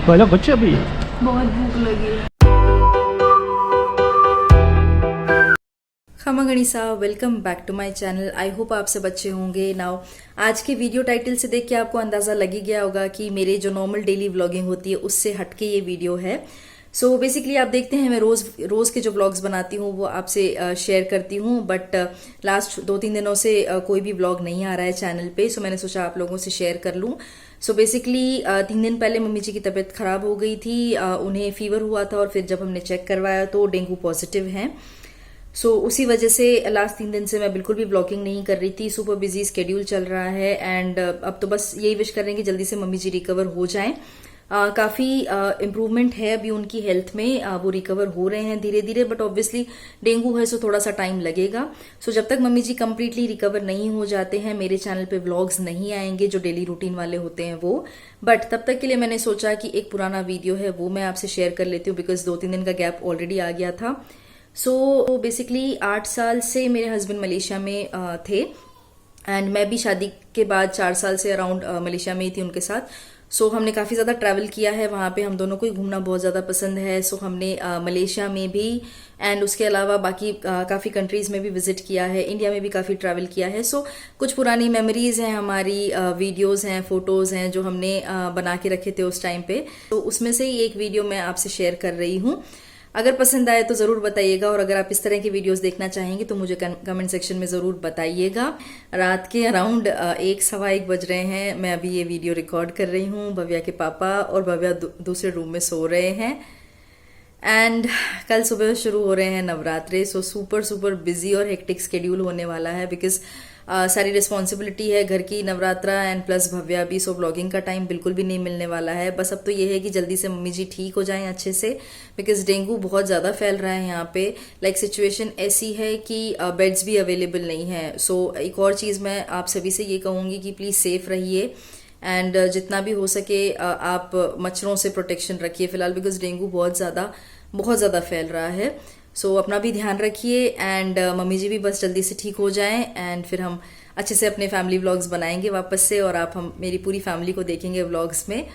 बोलो कुछ अभी। बहुत भूख लगी है। खमा गणिसा, welcome back to my channel. I hope आप सब अच्छे होंगे। नाउ आज के वीडियो टाइटल से देख के आपको अंदाज़ा लग ही गया होगा कि मेरे जो नॉर्मल डेली व्लॉगिंग होती है उससे हटके ये वीडियो है। सो बेसिकली आप देखते हैं मैं रोज़ के जो व्लॉग्स बनाती हूँ वो आपसे शेयर करती हूँ, बट लास्ट 2-3 दिनों से कोई भी व्लॉग नहीं आ रहा है चैनल पे। सो मैंने सोचा आप लोगों से शेयर कर लूँ। सो बेसिकली 3 दिन पहले मम्मी जी की तबीयत खराब हो गई थी। उन्हें फीवर हुआ था और फिर जब हमने चेक करवाया तो डेंगू पॉजिटिव हैं। उसी वजह से लास्ट 3 दिन से मैं बिल्कुल भी ब्लॉगिंग नहीं कर रही थी। सुपर बिजी स्केड्यूल चल रहा है एंड अब तो बस यही विश कर रहे हैं कि जल्दी से मम्मी जी रिकवर हो जाएं। काफ़ी इम्प्रूवमेंट है अभी उनकी हेल्थ में। वो रिकवर हो रहे हैं धीरे धीरे, बट ऑब्वियसली डेंगू है सो थोड़ा सा टाइम लगेगा। जब तक मम्मी जी कंप्लीटली रिकवर नहीं हो जाते हैं मेरे चैनल पे व्लॉग्स नहीं आएंगे जो डेली रूटीन वाले होते हैं वो। बट तब तक के लिए मैंने सोचा कि एक पुराना वीडियो है वो मैं आपसे शेयर कर लेती हूँ, बिकॉज 2-3 दिन का गैप ऑलरेडी आ गया था। बेसिकली 8 साल से मेरे हस्बैंड मलेशिया में थे एंड मैं भी शादी के बाद 4 साल से अराउंड मलेशिया में ही थी उनके साथ। हमने काफ़ी ज़्यादा ट्रैवल किया है वहाँ पे। हम दोनों को ही घूमना बहुत ज़्यादा पसंद है। हमने मलेशिया में भी एंड उसके अलावा बाकी काफ़ी कंट्रीज़ में भी विजिट किया है। इंडिया में भी काफ़ी ट्रैवल किया है। कुछ पुरानी मेमोरीज़ हैं हमारी, वीडियोज़ हैं, फ़ोटोज़ हैं जो हमने बना के रखे थे उस टाइम पे। उसमें से ही एक वीडियो मैं आपसे शेयर कर रही हूँ। अगर पसंद आए तो ज़रूर बताइएगा, और अगर आप इस तरह की वीडियोस देखना चाहेंगे तो मुझे कमेंट सेक्शन में ज़रूर बताइएगा। रात के अराउंड 1-1:15 बज रहे हैं। मैं अभी ये वीडियो रिकॉर्ड कर रही हूँ। भव्या के पापा और भव्या दूसरे रूम में सो रहे हैं एंड कल सुबह शुरू हो रहे हैं नवरात्रे। सुपर बिजी और हेक्टिक स्केड्यूल होने वाला है, बिकॉज सारी रिस्पॉन्सिबिलिटी है घर की, नवरात्रा एंड प्लस भव्या भी। व्लॉगिंग का टाइम बिल्कुल भी नहीं मिलने वाला है। बस अब तो ये है कि जल्दी से मम्मी जी ठीक हो जाएं अच्छे से, बिकॉज डेंगू बहुत ज़्यादा फैल रहा है यहाँ पे। सिचुएशन ऐसी है कि बेड्स भी अवेलेबल नहीं है। एक और चीज़ मैं आप सभी से ये कहूँगी कि प्लीज़ सेफ रहिए एंड जितना भी हो सके आप मच्छरों से प्रोटेक्शन रखिए फिलहाल, बिकॉज डेंगू बहुत ज़्यादा फैल रहा है। अपना भी ध्यान रखिए एंड मम्मी जी भी बस जल्दी से ठीक हो जाएं एंड फिर हम अच्छे से अपने फैमिली व्लॉग्स बनाएंगे वापस से, और आप हम मेरी पूरी फैमिली को देखेंगे व्लॉग्स में।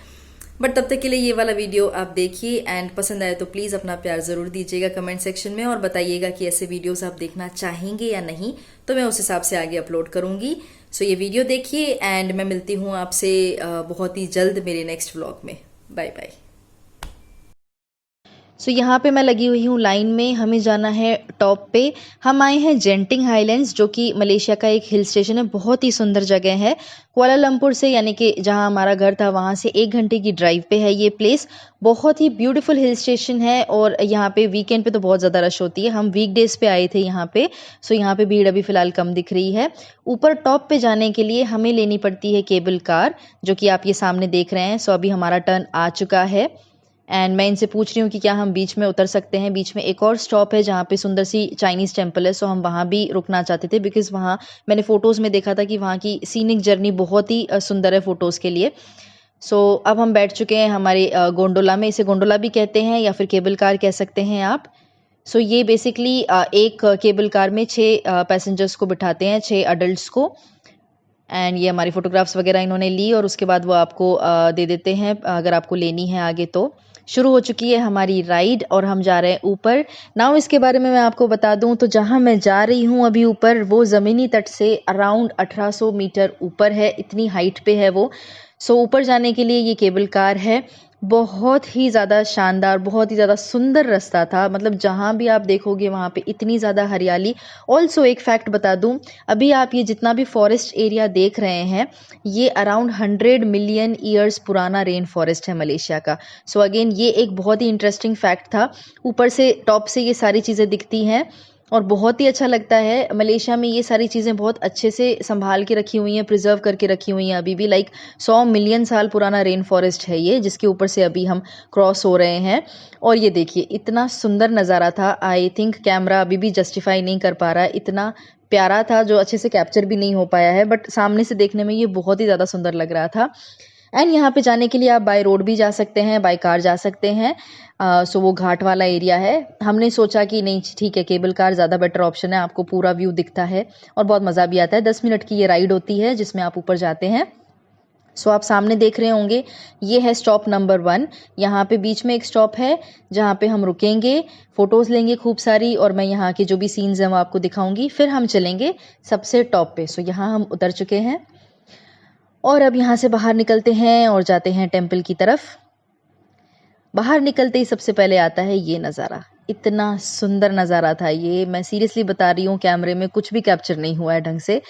बट तब तक के लिए ये वाला वीडियो आप देखिए एंड पसंद आए तो प्लीज़ अपना प्यार ज़रूर दीजिएगा कमेंट सेक्शन में, और बताइएगा कि ऐसे वीडियोस आप देखना चाहेंगे या नहीं, तो मैं उस हिसाब से आगे अपलोड करूँगी। ये वीडियो देखिए एंड मैं मिलती हूँ आपसे बहुत ही जल्द मेरे नेक्स्ट व्लॉग में। Bye bye. यहाँ पे मैं लगी हुई हूँ लाइन में, हमें जाना है टॉप पे। हम आए हैं जेंटिंग हाईलैंड्स, जो कि मलेशिया का एक हिल स्टेशन है। बहुत ही सुंदर जगह है। कुआलालंपुर से, यानी कि जहाँ हमारा घर था वहाँ से 1 घंटे की ड्राइव पे है ये प्लेस। बहुत ही ब्यूटीफुल हिल स्टेशन है और यहाँ पे वीकेंड पे तो बहुत ज़्यादा रश होती है। हम वीकडेज पे आए थे यहाँ पे। यहाँ पे भीड़ अभी फ़िलहाल कम दिख रही है। ऊपर टॉप पे जाने के लिए हमें लेनी पड़ती है केबल कार, जो कि आप ये सामने देख रहे हैं। अभी हमारा टर्न आ चुका है एंड मैं इनसे पूछ रही हूँ कि क्या हम बीच में उतर सकते हैं। बीच में एक और स्टॉप है जहाँ पे सुंदर सी चाइनीज़ टेम्पल है। हम वहाँ भी रुकना चाहते थे, बिकॉज़ वहाँ मैंने फ़ोटोज़ में देखा था कि वहाँ की सीनिक जर्नी बहुत ही सुंदर है फ़ोटोज़ के लिए। अब हम बैठ चुके हैं हमारे गोंडोला में। इसे गोंडोला भी कहते हैं या फिर केबल कार कह सकते हैं आप। ये बेसिकली एक केबल कार में 6 पैसेंजर्स को बिठाते हैं, 6 अडल्ट्स को। एंड ये हमारी फ़ोटोग्राफ्स वगैरह इन्होंने ली और उसके बाद वो आपको दे देते हैं अगर आपको लेनी है आगे तो। शुरू हो चुकी है हमारी राइड और हम जा रहे हैं ऊपर। नाउ इसके बारे में मैं आपको बता दूं तो जहां मैं जा रही हूं अभी ऊपर, वो ज़मीनी तट से अराउंड 1800 मीटर ऊपर है। इतनी हाइट पे है वो। ऊपर जाने के लिए ये केबल कार है। बहुत ही ज़्यादा शानदार, बहुत ही ज़्यादा सुंदर रास्ता था। मतलब जहाँ भी आप देखोगे वहाँ पे इतनी ज़्यादा हरियाली। ऑल्सो एक फैक्ट बता दूँ, अभी आप ये जितना भी फॉरेस्ट एरिया देख रहे हैं, ये अराउंड 100 मिलियन ईयर्स पुराना रेन फॉरेस्ट है मलेशिया का। अगेन ये एक बहुत ही इंटरेस्टिंग फैक्ट था। ऊपर से टॉप से ये सारी चीज़ें दिखती हैं और बहुत ही अच्छा लगता है। मलेशिया में ये सारी चीज़ें बहुत अच्छे से संभाल के रखी हुई हैं, प्रिजर्व करके रखी हुई हैं अभी भी। 100 मिलियन साल पुराना रेन फॉरेस्ट है ये, जिसके ऊपर से अभी हम क्रॉस हो रहे हैं। और ये देखिए इतना सुंदर नज़ारा था। आई थिंक कैमरा अभी भी जस्टिफाई नहीं कर पा रहा है, इतना प्यारा था जो अच्छे से कैप्चर भी नहीं हो पाया है, बट सामने से देखने में ये बहुत ही ज़्यादा सुंदर लग रहा था। एंड यहाँ पे जाने के लिए आप बाय रोड भी जा सकते हैं, बाय कार जा सकते हैं। वो घाट वाला एरिया है। हमने सोचा कि नहीं ठीक है, केबल कार ज़्यादा बेटर ऑप्शन है, आपको पूरा व्यू दिखता है और बहुत मज़ा भी आता है। 10 मिनट की ये राइड होती है जिसमें आप ऊपर जाते हैं। सो आप सामने देख रहे होंगे ये है स्टॉप नंबर 1। यहाँ पे बीच में एक स्टॉप है जहाँ पे हम रुकेंगे, फ़ोटोज़ लेंगे खूब सारी और मैं यहाँ के जो भी सीन्स हैं वो आपको दिखाऊंगी। फिर हम चलेंगे सबसे टॉप पे। सो यहाँ हम उतर चुके हैं और अब यहाँ से बाहर निकलते हैं और जाते हैं टेम्पल की तरफ। बाहर निकलते ही सबसे पहले आता है ये नज़ारा। इतना सुंदर नज़ारा था ये, मैं सीरियसली बता रही हूँ, कैमरे में कुछ भी कैप्चर नहीं हुआ है ढंग से,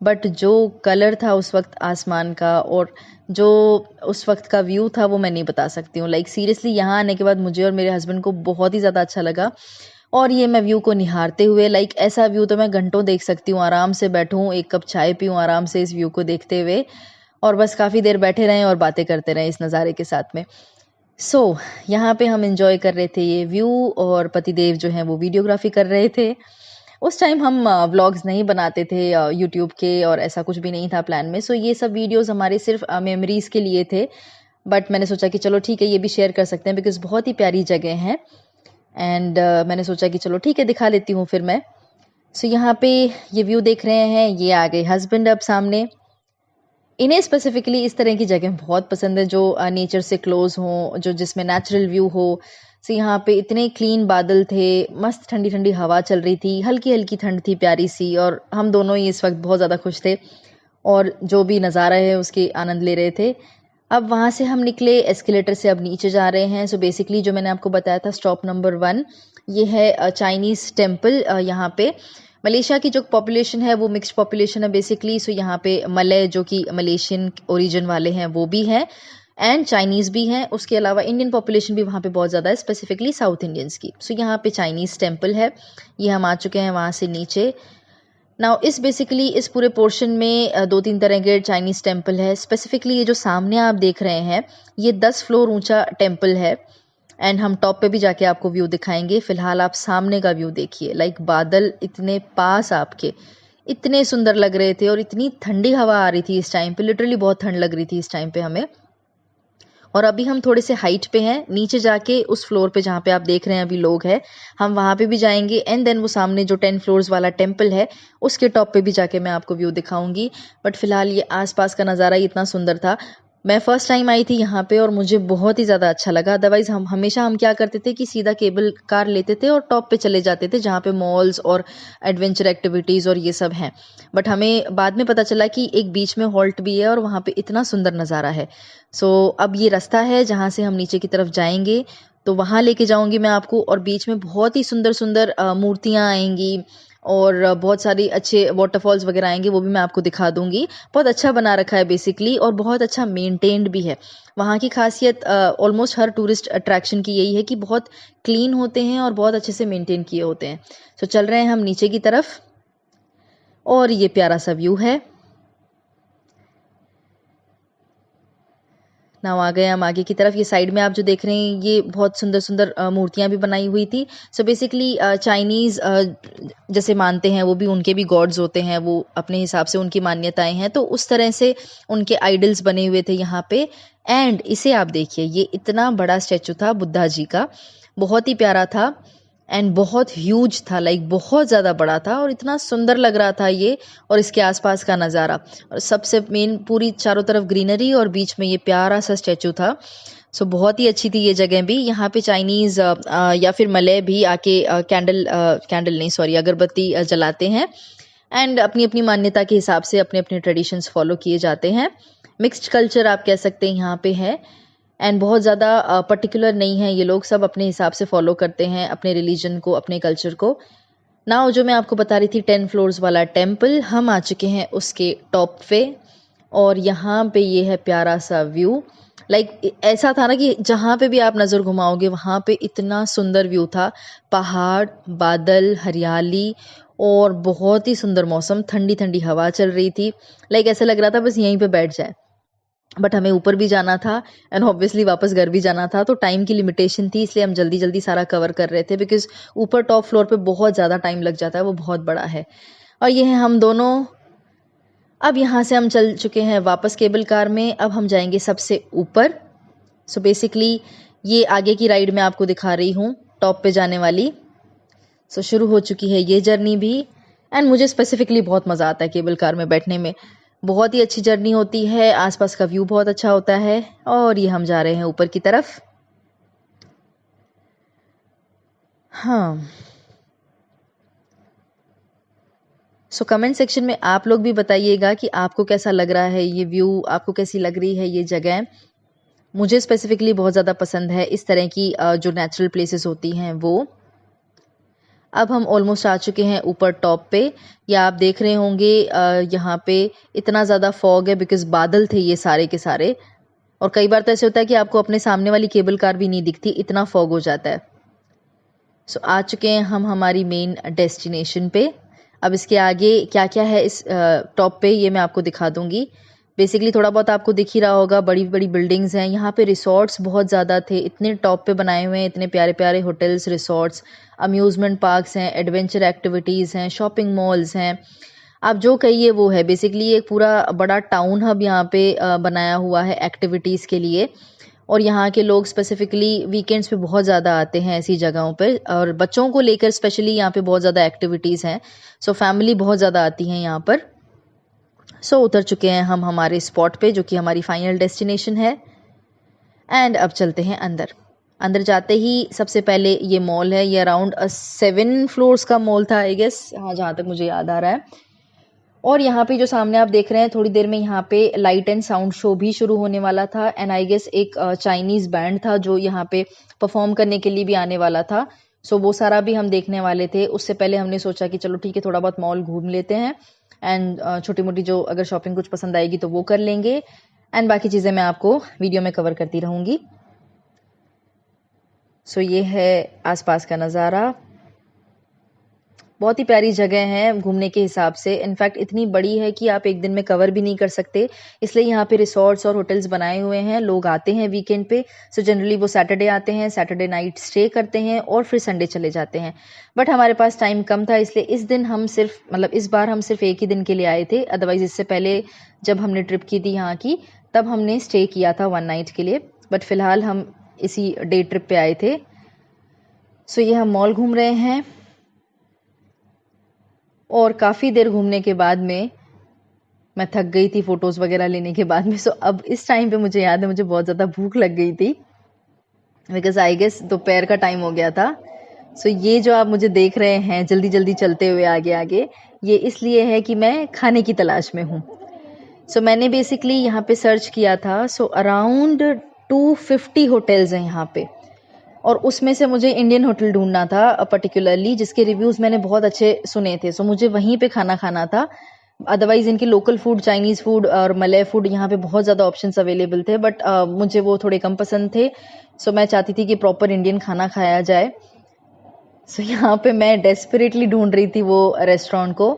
बट जो कलर था उस वक्त आसमान का और जो उस वक्त का व्यू था वो मैं नहीं बता सकती हूँ। लाइक सीरियसली यहाँ आने के बाद मुझे और मेरे हस्बैंड को बहुत ही ज़्यादा अच्छा लगा। और ये मैं व्यू को निहारते हुए, लाइक ऐसा व्यू तो मैं घंटों देख सकती हूँ, आराम से बैठूँ, एक कप चाय पीऊँ आराम से इस व्यू को देखते हुए और बस काफ़ी देर बैठे रहें और बातें करते रहें इस नज़ारे के साथ में। यहाँ पे हम एंजॉय कर रहे थे ये व्यू और पतिदेव जो हैं वो वीडियोग्राफी कर रहे थे। उस टाइम हम व्लॉग्स नहीं बनाते थे यूट्यूब के और ऐसा कुछ भी नहीं था प्लान में। ये सब वीडियोस हमारे सिर्फ मेमोरीज़ के लिए थे, बट मैंने सोचा कि चलो ठीक है ये भी शेयर कर सकते हैं बिकॉज़ बहुत ही प्यारी जगह है एंड मैंने सोचा कि चलो ठीक है दिखा लेती हूँ फिर मैं। यहाँ पे ये व्यू देख रहे हैं, ये आ गए हस्बैंड अब सामने। इन्हें स्पेसिफिकली इस तरह की जगह बहुत पसंद है जो नेचर से क्लोज हो, जो जिसमें नेचुरल व्यू हो। यहाँ पे इतने क्लीन बादल थे, मस्त ठंडी ठंडी हवा चल रही थी, हल्की हल्की ठंड थी प्यारी सी, और हम दोनों ही इस वक्त बहुत ज़्यादा खुश थे और जो भी नज़ारा है उसके आनंद ले रहे थे। अब वहाँ से हम निकले एस्केलेटर से, अब नीचे जा रहे हैं। बेसिकली जो मैंने आपको बताया था स्टॉप नंबर 1 ये है चाइनीज़ टेम्पल। यहाँ पे मलेशिया की जो पॉपुलेशन है वो मिक्स्ड पॉपुलेशन है बेसिकली। यहाँ पे मलय जो कि मलेशियन ओरिजिन वाले हैं वो भी हैं एंड चाइनीज़ भी हैं। उसके अलावा इंडियन पॉपुलेशन भी वहाँ पे बहुत ज़्यादा है, स्पेसिफिकली साउथ इंडियंस की। यहाँ पे चाइनीज़ टेम्पल है, ये हम आ चुके हैं वहाँ से नीचे। नाउ इस पूरे पोर्शन में 2-3 तरह के चाइनीज़ टेम्पल है। स्पेसिफिकली ये जो सामने आप देख रहे हैं ये 10 फ्लोर ऊंचा टेम्पल है एंड हम टॉप पे भी जाके आपको व्यू दिखाएंगे। फिलहाल आप सामने का व्यू देखिए, लाइक बादल इतने पास आपके, इतने सुंदर लग रहे थे और इतनी ठंडी हवा आ रही थी इस टाइम पे, लिटरली बहुत ठंड लग रही थी इस टाइम पे हमें। और अभी हम थोड़े से हाइट पे हैं, नीचे जाके उस फ्लोर पे जहाँ पे आप देख रहे हैं अभी लोग हैं, हम वहाँ पे भी जाएंगे एंड देन वो सामने जो 10 फ्लोर्स वाला टेम्पल है उसके टॉप पे भी जाके मैं आपको व्यू दिखाऊंगी। बट फिलहाल ये आसपास का नज़ारा ही इतना सुंदर था। मैं फर्स्ट टाइम आई थी यहाँ पे और मुझे बहुत ही ज़्यादा अच्छा लगा। अदरवाइज़ हम क्या करते थे कि सीधा केबल कार लेते थे और टॉप पे चले जाते थे जहाँ पे मॉल्स और एडवेंचर एक्टिविटीज़ और ये सब हैं। बट हमें बाद में पता चला कि एक बीच में हॉल्ट भी है और वहाँ पे इतना सुंदर नज़ारा है। अब ये रास्ता है जहाँ से हम नीचे की तरफ जाएंगे, तो वहाँ लेके जाऊँगी मैं आपको। और बीच में बहुत ही सुंदर सुंदर मूर्तियाँ आएंगी और बहुत सारी अच्छे वाटरफॉल्स वगैरह आएंगे, वो भी मैं आपको दिखा दूंगी। बहुत अच्छा बना रखा है बेसिकली और बहुत अच्छा मेंटेन्ड भी है। वहाँ की खासियत ऑलमोस्ट हर टूरिस्ट अट्रैक्शन की यही है कि बहुत क्लीन होते हैं और बहुत अच्छे से मेंटेन किए होते हैं। चल रहे हैं हम नीचे की तरफ और ये प्यारा सा व्यू है। नाउ आ गए हम आगे की तरफ। ये साइड में आप जो देख रहे हैं ये बहुत सुंदर सुंदर मूर्तियाँ भी बनाई हुई थी। बेसिकली चाइनीज़ जैसे मानते हैं वो भी, उनके भी गॉड्स होते हैं, वो अपने हिसाब से उनकी मान्यताएं हैं, तो उस तरह से उनके आइडल्स बने हुए थे यहाँ पे। एंड इसे आप देखिए, ये इतना बड़ा स्टैचू था बुद्धा जी का, बहुत ही प्यारा था एंड बहुत ह्यूज था, लाइक बहुत ज़्यादा बड़ा था और इतना सुंदर लग रहा था ये। और इसके आसपास का नज़ारा और सबसे मेन पूरी चारों तरफ ग्रीनरी और बीच में ये प्यारा सा स्टैचू था। बहुत ही अच्छी थी ये जगह भी। यहाँ पे चाइनीज़ या फिर मलय भी आके अगरबत्ती जलाते हैं एंड अपनी अपनी मान्यता के हिसाब से अपने अपने ट्रेडिशंस फॉलो किए जाते हैं। मिक्स्ड कल्चर आप कह सकते हैं यहाँ पे है एंड बहुत ज़्यादा पर्टिकुलर नहीं है, ये लोग सब अपने हिसाब से फॉलो करते हैं अपने रिलीजन को, अपने कल्चर को। नाउ जो मैं आपको बता रही थी 10 फ्लोर्स वाला टेम्पल, हम आ चुके हैं उसके टॉप पे और यहाँ पे ये है प्यारा सा व्यू। लाइक ऐसा था ना कि जहाँ पे भी आप नज़र घुमाओगे वहाँ पे इतना सुंदर व्यू था, पहाड़, बादल, हरियाली और बहुत ही सुंदर मौसम, ठंडी ठंडी हवा चल रही थी। लाइक ऐसा लग रहा था बस यहीं पे बैठ जाए। बट हमें ऊपर भी जाना था एंड ऑब्वियसली वापस घर भी जाना था, तो टाइम की लिमिटेशन थी, इसलिए हम जल्दी जल्दी सारा कवर कर रहे थे बिकॉज ऊपर टॉप फ्लोर पे बहुत ज़्यादा टाइम लग जाता है, वो बहुत बड़ा है। और ये है हम दोनों। अब यहाँ से हम चल चुके हैं वापस केबल कार में, अब हम जाएंगे सबसे ऊपर। बेसिकली ये आगे की राइड मैं आपको दिखा रही हूँ टॉप पे जाने वाली। शुरू हो चुकी है ये जर्नी भी एंड मुझे स्पेसिफिकली बहुत मज़ा आता है केबल कार में बैठने में। बहुत ही अच्छी जर्नी होती है, आसपास का व्यू बहुत अच्छा होता है। और ये हम जा रहे हैं ऊपर की तरफ। हाँ, सो कमेंट सेक्शन में आप लोग भी बताइएगा कि आपको कैसा लग रहा है ये व्यू, आपको कैसी लग रही है ये जगह। मुझे स्पेसिफिकली बहुत ज़्यादा पसंद है इस तरह की जो नेचुरल प्लेसेस होती हैं वो। अब हम ऑलमोस्ट आ चुके हैं ऊपर टॉप पे। या आप देख रहे होंगे यहाँ पे इतना ज़्यादा फॉग है बिकॉज बादल थे ये सारे के सारे। और कई बार तो ऐसे होता है कि आपको अपने सामने वाली केबल कार भी नहीं दिखती, इतना फॉग हो जाता है। सो आ चुके हैं हम हमारी मेन डेस्टिनेशन पे। अब इसके आगे क्या क्या है इस टॉप पे ये मैं आपको दिखा दूंगी। बेसिकली थोड़ा बहुत आपको दिख ही रहा होगा, बड़ी बड़ी बिल्डिंग्स हैं यहाँ पे। रिसोर्ट्स बहुत ज़्यादा थे, इतने टॉप पे बनाए हुए हैं, इतने प्यारे प्यारे होटल्स, रिसोर्ट्स, अम्यूज़मेंट पार्क्स हैं, एडवेंचर एक्टिविटीज़ हैं, शॉपिंग मॉल्स हैं। आप जो कहिए वो है। बेसिकली एक पूरा बड़ा टाउन हब यहाँ पे बनाया हुआ है एक्टिविटीज़ के लिए। और यहाँ के लोग स्पेसिफिकली वीकेंड्स पे बहुत ज़्यादा आते हैं ऐसी जगहों पे। और बच्चों को लेकर स्पेशली यहाँ पे बहुत ज़्यादा एक्टिविटीज़ हैं। सो फैमिली बहुत ज़्यादा आती हैं यहाँ पर। सो उतर चुके हैं हम हमारे स्पॉट पे जो कि हमारी फाइनल डेस्टिनेशन है। एंड अब चलते हैं अंदर। अंदर जाते ही सबसे पहले ये मॉल है। ये अराउंड 7 फ्लोर्स का मॉल था आई गेस, हाँ जहाँ तक मुझे याद आ रहा है। और यहाँ पे जो सामने आप देख रहे हैं थोड़ी देर में यहाँ पे लाइट एंड साउंड शो भी शुरू होने वाला था। एंड आई गेस एक चाइनीज़ बैंड था जो यहाँ पे परफॉर्म करने के लिए भी आने वाला था। सो वो सारा भी हम देखने वाले थे। उससे पहले हमने सोचा कि चलो ठीक है थोड़ा बहुत मॉल घूम लेते हैं एंड छोटी मोटी जो अगर शॉपिंग कुछ पसंद आएगी तो वो कर लेंगे। एंड बाकी चीज़ें मैं आपको वीडियो में कवर करती रहूँगी। सो ये है आसपास का नज़ारा। बहुत ही प्यारी जगह है घूमने के हिसाब से। इनफैक्ट इतनी बड़ी है कि आप एक दिन में कवर भी नहीं कर सकते, इसलिए यहाँ पे रिसोर्ट्स और होटल्स बनाए हुए हैं। लोग आते हैं वीकेंड पे। सो जनरली वो सैटरडे आते हैं, सैटरडे नाइट स्टे करते हैं और फिर संडे चले जाते हैं। बट हमारे पास टाइम कम था, इसलिए इस दिन हम सिर्फ इस बार हम सिर्फ एक ही दिन के लिए आए थे। अदरवाइज इससे पहले जब हमने ट्रिप की थी यहाँ की तब हमने स्टे किया था 1 नाइट के लिए। बट फिलहाल हम इसी डे ट्रिप पे आए थे। सो ये हम मॉल घूम रहे हैं और काफ़ी देर घूमने के बाद में मैं थक गई थी फ़ोटोज़ वगैरह लेने के बाद में। सो अब इस टाइम पे मुझे याद है मुझे बहुत ज़्यादा भूख लग गई थी बिकॉज़ आई गेस दोपहर का टाइम हो गया था। सो ये जो आप मुझे देख रहे हैं जल्दी जल्दी चलते हुए आगे आगे, ये इसलिए है कि मैं खाने की तलाश में हूँ। सो मैंने बेसिकली यहाँ पे सर्च किया था। सो अराउंड 250 होटल्स हैं यहाँ पे और उसमें से मुझे इंडियन होटल ढूंढना था पर्टिकुलरली जिसके रिव्यूज़ मैंने बहुत अच्छे सुने थे। सो मुझे वहीं पे खाना खाना था। अदरवाइज़ इनकी लोकल फूड, चाइनीज़ फूड और मलय फूड यहाँ पे बहुत ज़्यादा ऑप्शंस अवेलेबल थे। बट मुझे वो थोड़े कम पसंद थे। सो मैं चाहती थी कि प्रॉपर इंडियन खाना खाया जाए। सो यहाँ पे मैं डेस्परेटली ढूंढ रही थी वो रेस्टोरेंट को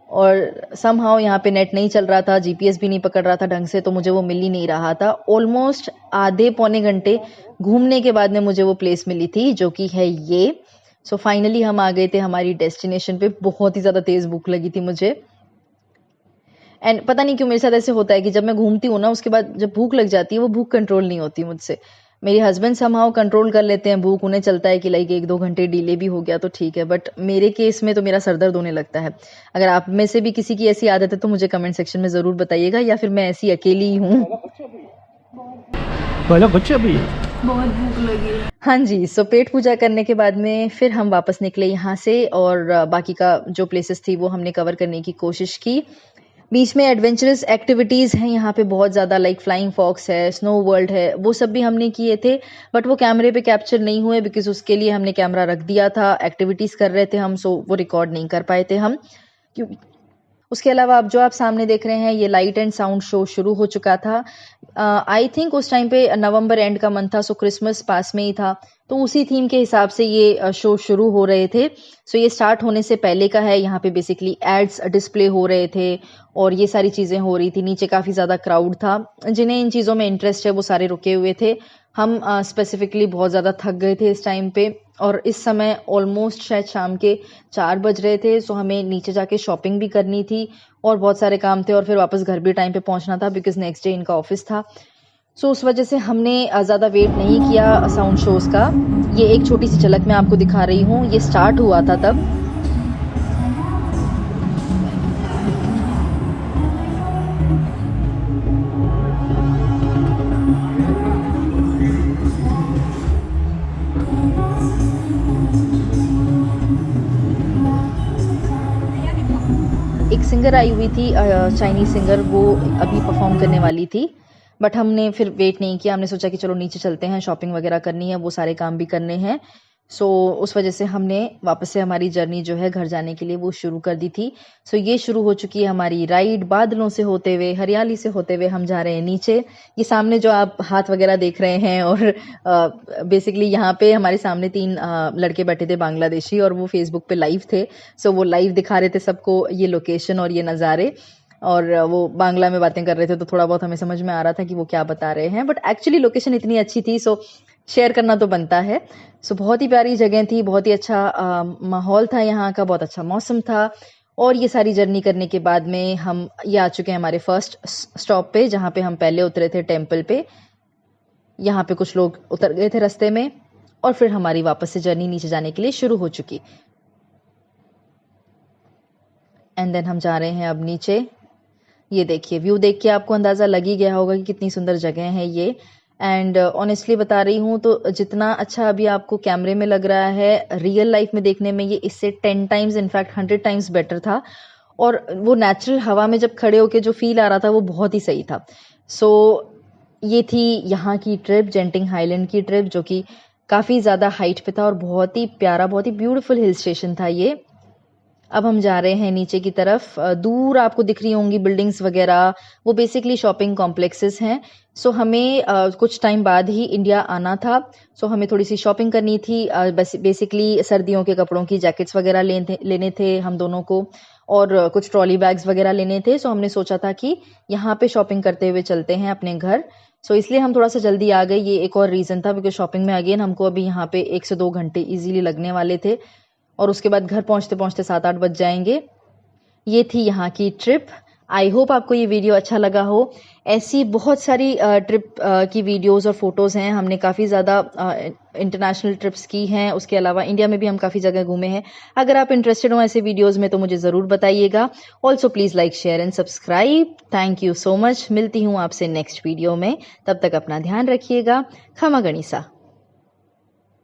और समहाउ यहाँ पे नेट नहीं चल रहा था, जीपीएस भी नहीं पकड़ रहा था ढंग से, तो मुझे वो मिल ही नहीं रहा था। ऑलमोस्ट आधे पौने घंटे घूमने के बाद में मुझे वो प्लेस मिली थी जो कि है ये। सो फाइनली हम आ गए थे हमारी डेस्टिनेशन पे। बहुत ही ज़्यादा तेज़ भूख लगी थी मुझे। एंड पता नहीं क्यों मेरे साथ ऐसे होता है कि जब मैं घूमती हूँ ना उसके बाद जब भूख लग जाती है वो भूख कंट्रोल नहीं होती मुझसे। मेरे हस्बैंड समहाउ कंट्रोल कर लेते हैं भूख, उन्हें चलता है कि लाइक 1-2 घंटे डिले भी हो गया तो ठीक है। बट मेरे केस में तो मेरा सर दर्द होने लगता है। अगर आप में से भी किसी की ऐसी आदत है तो मुझे कमेंट सेक्शन में ज़रूर बताइएगा या फिर मैं ऐसी अकेली ही हूँ। बहुत भूख लगी है। हाँ जी, सो पेट पूजा करने के बाद में फिर हम वापस निकले यहाँ से और बाकी का जो प्लेसेस थी वो हमने कवर करने की कोशिश की। बीच में एडवेंचरस एक्टिविटीज़ हैं यहाँ पे बहुत ज़्यादा, लाइक फ्लाइंग फॉक्स है, स्नो वर्ल्ड है, वो सब भी हमने किए थे। बट वो कैमरे पे कैप्चर नहीं हुए बिकॉज उसके लिए हमने कैमरा रख दिया था। एक्टिविटीज़ कर रहे थे हम, सो वो रिकॉर्ड नहीं कर पाए थे हम। क्योंकि उसके अलावा अब जो आप सामने देख रहे हैं ये लाइट एंड साउंड शो शुरू हो चुका था। आई थिंक उस टाइम पे नवंबर एंड का मंथ था, सो क्रिसमस पास में ही था, तो उसी थीम के हिसाब से ये शो शुरू हो रहे थे। सो ये स्टार्ट होने से पहले का है। यहाँ पे बेसिकली एड्स डिस्प्ले हो रहे थे और ये सारी चीज़ें हो रही थी। नीचे काफ़ी ज़्यादा क्राउड था। जिन्हें इन चीज़ों में इंटरेस्ट है वो सारे रुके हुए थे। हम स्पेसिफिकली बहुत ज़्यादा थक गए थे इस टाइम पे और इस समय ऑलमोस्ट शायद शाम के 4 बज रहे थे। सो हमें नीचे जाके शॉपिंग भी करनी थी और बहुत सारे काम थे और फिर वापस घर भी टाइम पे पहुंचना था बिकॉज नेक्स्ट डे इनका ऑफिस था। सो उस वजह से हमने ज़्यादा वेट नहीं किया साउंड शोज़ का। ये एक छोटी सी झलक मैं आपको दिखा रही हूँ। ये स्टार्ट हुआ था तब एक सिंगर आई हुई थी, चाइनीज़ सिंगर, वो अभी परफॉर्म करने वाली थी, बट हमने फिर वेट नहीं किया, हमने सोचा कि चलो नीचे चलते हैं, शॉपिंग वगैरह करनी है, वो सारे काम भी करने हैं। सो उस वजह से हमने वापस से हमारी जर्नी जो है घर जाने के लिए वो शुरू कर दी थी। सो ये शुरू हो चुकी है हमारी राइड, बादलों से होते हुए, हरियाली से होते हुए हम जा रहे हैं नीचे। ये सामने जो आप हाथ वगैरह देख रहे हैं, और बेसिकली यहाँ पे हमारे सामने 3 लड़के बैठे थे बांग्लादेशी, और वो फेसबुक पे लाइव थे। सो वो लाइव दिखा रहे थे सबको ये लोकेशन और ये नज़ारे, और वो बांग्ला में बातें कर रहे थे, तो थोड़ा बहुत हमें समझ में आ रहा था कि वो क्या बता रहे हैं, बट एक्चुअली लोकेशन इतनी अच्छी थी, सो शेयर करना तो बनता है। सो बहुत ही प्यारी जगह थी, बहुत ही अच्छा माहौल था यहाँ का, बहुत अच्छा मौसम था। और ये सारी जर्नी करने के बाद में हम ये आ चुके हैं हमारे फर्स्ट स्टॉप पे, जहाँ पे हम पहले उतरे थे टेम्पल पे। यहाँ पे कुछ लोग उतर गए थे रास्ते में, और फिर हमारी वापस से जर्नी नीचे जाने के लिए शुरू हो चुकी। एंड देन हम जा रहे हैं अब नीचे। ये देखिए, व्यू देख के आपको अंदाज़ा लग ही गया होगा कि कितनी सुंदर जगह है ये। एंड ऑनेस्टली बता रही हूँ तो जितना अच्छा अभी आपको कैमरे में लग रहा है, रियल लाइफ में देखने में ये इससे 10 टाइम्स, इनफैक्ट 100 टाइम्स बेटर था। और वो नेचुरल हवा में जब खड़े होके जो फील आ रहा था वो बहुत ही सही था। सो ये थी यहाँ की ट्रिप, जेंटिंग हाईलैंड की ट्रिप, जो कि काफ़ी ज़्यादा हाइट पे था और बहुत ही प्यारा, बहुत ही ब्यूटीफुल हिल स्टेशन था ये। अब हम जा रहे हैं नीचे की तरफ। दूर आपको दिख रही होंगी बिल्डिंग्स वगैरह, वो बेसिकली शॉपिंग कॉम्प्लेक्सेस हैं। सो हमें कुछ टाइम बाद ही इंडिया आना था, सो हमें थोड़ी सी शॉपिंग करनी थी। बेसिकली सर्दियों के कपड़ों की जैकेट्स वगैरह लेने थे हम दोनों को, और कुछ ट्रॉली बैग्स वगैरह लेने थे। सो हमने सोचा था कि यहाँ पे शॉपिंग करते हुए चलते हैं अपने घर। सो इसलिए हम थोड़ा सा जल्दी आ गए, ये एक और रीज़न था, बिकॉज शॉपिंग में अगेन हमको अभी यहाँ पे 1 से 2 घंटे ईजिली लगने वाले थे, और उसके बाद घर पहुँचते पहुँचते 7-8 बज जाएंगे। ये थी यहाँ की ट्रिप। आई होप आपको ये वीडियो अच्छा लगा हो। ऐसी बहुत सारी ट्रिप की वीडियोस और फोटोज़ हैं, हमने काफ़ी ज़्यादा इंटरनेशनल ट्रिप्स की हैं, उसके अलावा इंडिया में भी हम काफ़ी जगह घूमे हैं। अगर आप इंटरेस्टेड हो ऐसे वीडियोज़ में तो मुझे ज़रूर बताइएगा। Also please like, share and subscribe. Thank you so much. मिलती हूँ आपसे नेक्स्ट वीडियो में, तब तक अपना ध्यान रखिएगा। खमा गणिसा।